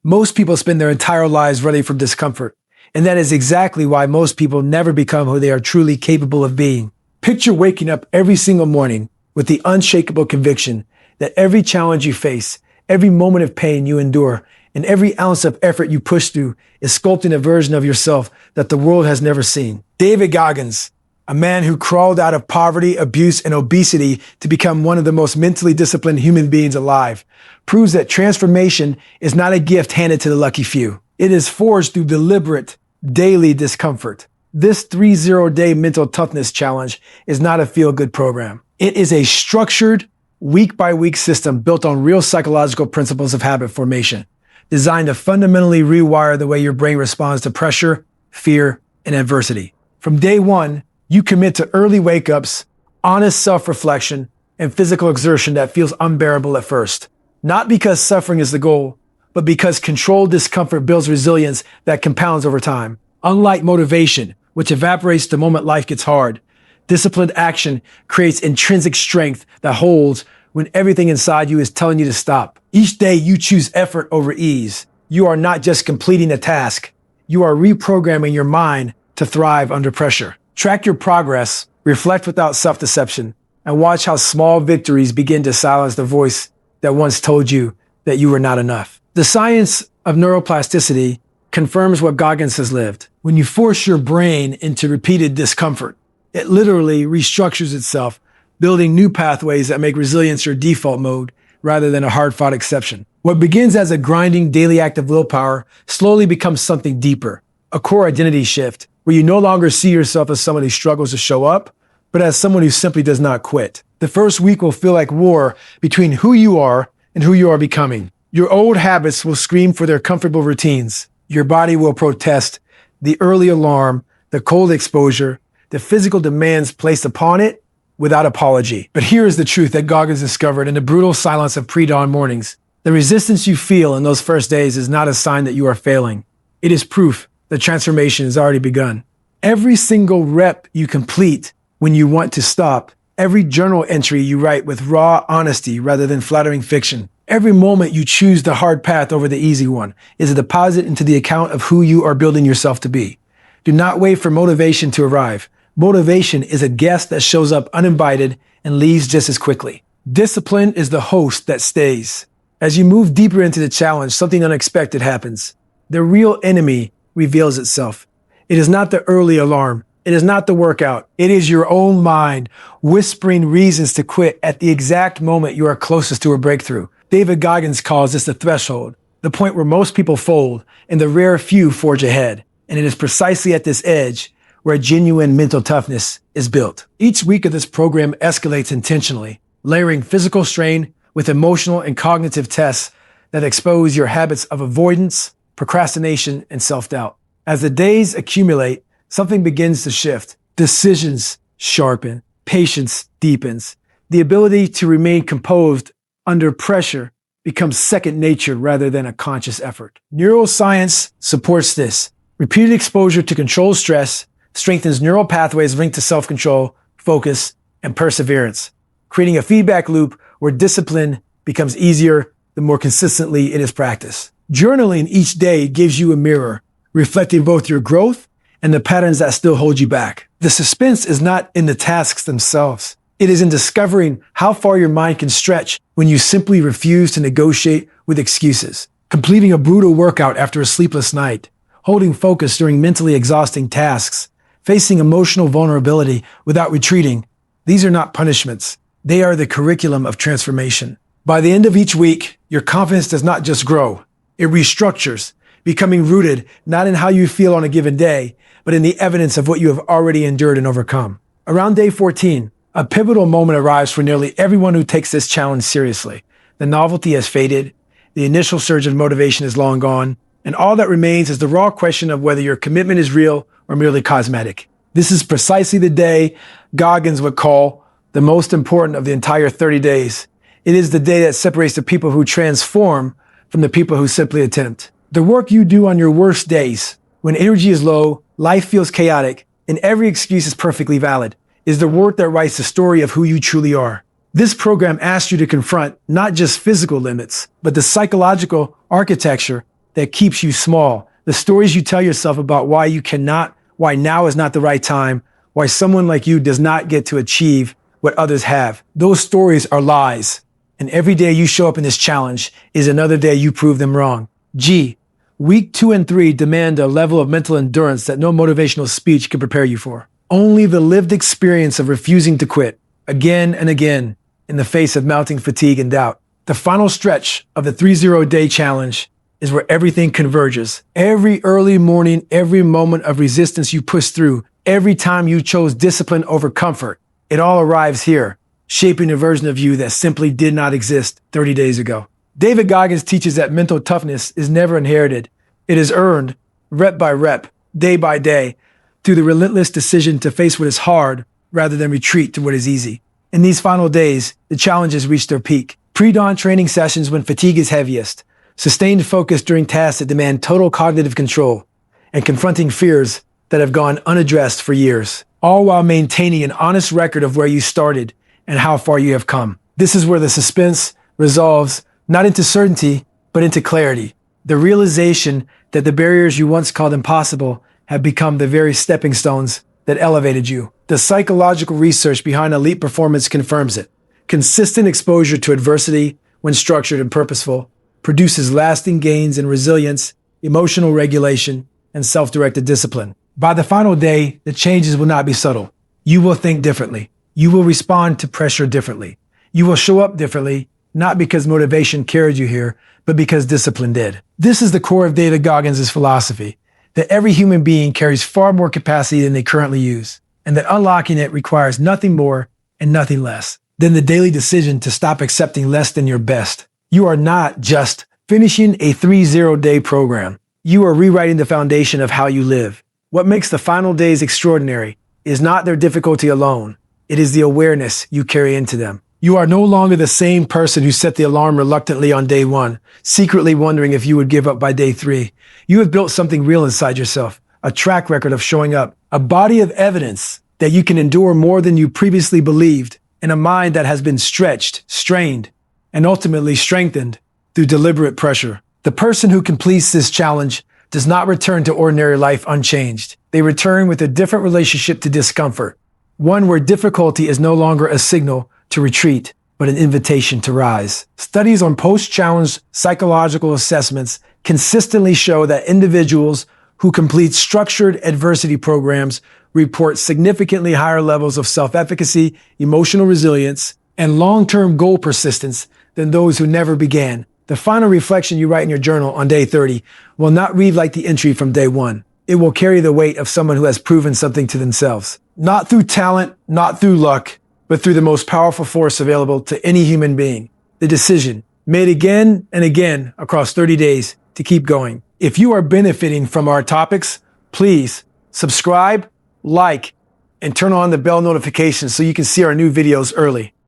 Most people spend their entire lives running from discomfort, and that is exactly why most people never become who they are truly capable of being. Picture waking up every single morning with the unshakable conviction that every challenge you face, every moment of pain you endure, and every ounce of effort you push through is sculpting a version of yourself that the world has never seen. David Goggins, a man who crawled out of poverty, abuse, and obesity to become one of the most mentally disciplined human beings alive, proves that transformation is not a gift handed to the lucky few. It is forged through deliberate, daily discomfort. This 30-day mental toughness challenge is not a feel-good program. It is a structured, week-by-week system built on real psychological principles of habit formation, designed to fundamentally rewire the way your brain responds to pressure, fear, and adversity. From day one, you commit to early wake-ups, honest self-reflection, and physical exertion that feels unbearable at first. Not because suffering is the goal, but because controlled discomfort builds resilience that compounds over time. Unlike motivation, which evaporates the moment life gets hard, disciplined action creates intrinsic strength that holds when everything inside you is telling you to stop. Each day you choose effort over ease. You are not just completing a task, you are reprogramming your mind to thrive under pressure. Track your progress, reflect without self-deception, and watch how small victories begin to silence the voice that once told you that you were not enough. The science of neuroplasticity confirms what Goggins has lived. When you force your brain into repeated discomfort, it literally restructures itself, building new pathways that make resilience your default mode rather than a hard-fought exception. What begins as a grinding daily act of willpower slowly becomes something deeper, a core identity shift, where you no longer see yourself as someone who struggles to show up, but as someone who simply does not quit. The first week will feel like war between who you are and who you are becoming. Your old habits will scream for their comfortable routines. Your body will protest the early alarm, the cold exposure, the physical demands placed upon it without apology. But here is the truth that Goggins discovered in the brutal silence of pre-dawn mornings. The resistance you feel in those first days is not a sign that you are failing. It is proof the transformation has already begun. Every single rep you complete when you want to stop, every journal entry you write with raw honesty rather than flattering fiction, every moment you choose the hard path over the easy one is a deposit into the account of who you are building yourself to be. Do not wait for motivation to arrive. Motivation is a guest that shows up uninvited and leaves just as quickly. Discipline is the host that stays. As you move deeper into the challenge, something unexpected happens. The real enemy reveals itself. It is not the early alarm. It is not the workout. It is your own mind whispering reasons to quit at the exact moment you are closest to a breakthrough. David Goggins calls this the threshold, the point where most people fold and the rare few forge ahead. And it is precisely at this edge where genuine mental toughness is built. Each week of this program escalates intentionally, layering physical strain with emotional and cognitive tests that expose your habits of avoidance, procrastination, and self-doubt. As the days accumulate, something begins to shift. Decisions sharpen, patience deepens. The ability to remain composed under pressure becomes second nature rather than a conscious effort. Neuroscience supports this. Repeated exposure to controlled stress strengthens neural pathways linked to self-control, focus, and perseverance, creating a feedback loop where discipline becomes easier the more consistently it is practiced. Journaling each day gives you a mirror, reflecting both your growth and the patterns that still hold you back. The suspense is not in the tasks themselves. It is in discovering how far your mind can stretch when you simply refuse to negotiate with excuses. Completing a brutal workout after a sleepless night, holding focus during mentally exhausting tasks, facing emotional vulnerability without retreating. These are not punishments. They are the curriculum of transformation. By the end of each week, your confidence does not just grow. It restructures, becoming rooted not in how you feel on a given day, but in the evidence of what you have already endured and overcome. Around day 14, a pivotal moment arrives for nearly everyone who takes this challenge seriously. The novelty has faded, the initial surge of motivation is long gone, and all that remains is the raw question of whether your commitment is real or merely cosmetic. This is precisely the day Goggins would call the most important of the entire 30 days. It is the day that separates the people who transform from the people who simply attempt. The work you do on your worst days, when energy is low, life feels chaotic, and every excuse is perfectly valid, is the work that writes the story of who you truly are. This program asks you to confront not just physical limits, but the psychological architecture that keeps you small. The stories you tell yourself about why you cannot, why now is not the right time, why someone like you does not get to achieve what others have. Those stories are lies. And every day you show up in this challenge is another day you prove them wrong. G. Week 2 and 3 demand a level of mental endurance that no motivational speech can prepare you for. Only the lived experience of refusing to quit again and again in the face of mounting fatigue and doubt. The final stretch of the 30-day challenge is where everything converges. Every early morning, every moment of resistance you push through, every time you chose discipline over comfort, it all arrives here, shaping a version of you that simply did not exist 30 days ago. David Goggins teaches that mental toughness is never inherited. It is earned, rep by rep, day by day, through the relentless decision to face what is hard rather than retreat to what is easy. In these final days, the challenges reach their peak. Pre-dawn training sessions when fatigue is heaviest, sustained focus during tasks that demand total cognitive control, and confronting fears that have gone unaddressed for years, all while maintaining an honest record of where you started and how far you have come. This is where the suspense resolves not into certainty, but into clarity. The realization that the barriers you once called impossible have become the very stepping stones that elevated you. The psychological research behind elite performance confirms it. Consistent exposure to adversity, when structured and purposeful, produces lasting gains in resilience, emotional regulation, and self-directed discipline. By the final day, the changes will not be subtle. You will think differently. You will respond to pressure differently. You will show up differently, not because motivation carried you here, but because discipline did. This is the core of David Goggins' philosophy, that every human being carries far more capacity than they currently use, and that unlocking it requires nothing more and nothing less than the daily decision to stop accepting less than your best. You are not just finishing a 30-day program. You are rewriting the foundation of how you live. What makes the final days extraordinary is not their difficulty alone. It is the awareness you carry into them. You are no longer the same person who set the alarm reluctantly on day 1, secretly wondering if you would give up by day 3. You have built something real inside yourself, a track record of showing up, a body of evidence that you can endure more than you previously believed, and a mind that has been stretched, strained, and ultimately strengthened through deliberate pressure. The person who completes this challenge does not return to ordinary life unchanged. They return with a different relationship to discomfort, one where difficulty is no longer a signal to retreat, but an invitation to rise. Studies on post-challenge psychological assessments consistently show that individuals who complete structured adversity programs report significantly higher levels of self-efficacy, emotional resilience, and long-term goal persistence than those who never began. The final reflection you write in your journal on day 30 will not read like the entry from day 1. It will carry the weight of someone who has proven something to themselves. Not through talent, not through luck, but through the most powerful force available to any human being. The decision, made again and again across 30 days, to keep going. If you are benefiting from our topics, please subscribe, like, and turn on the bell notifications so you can see our new videos early.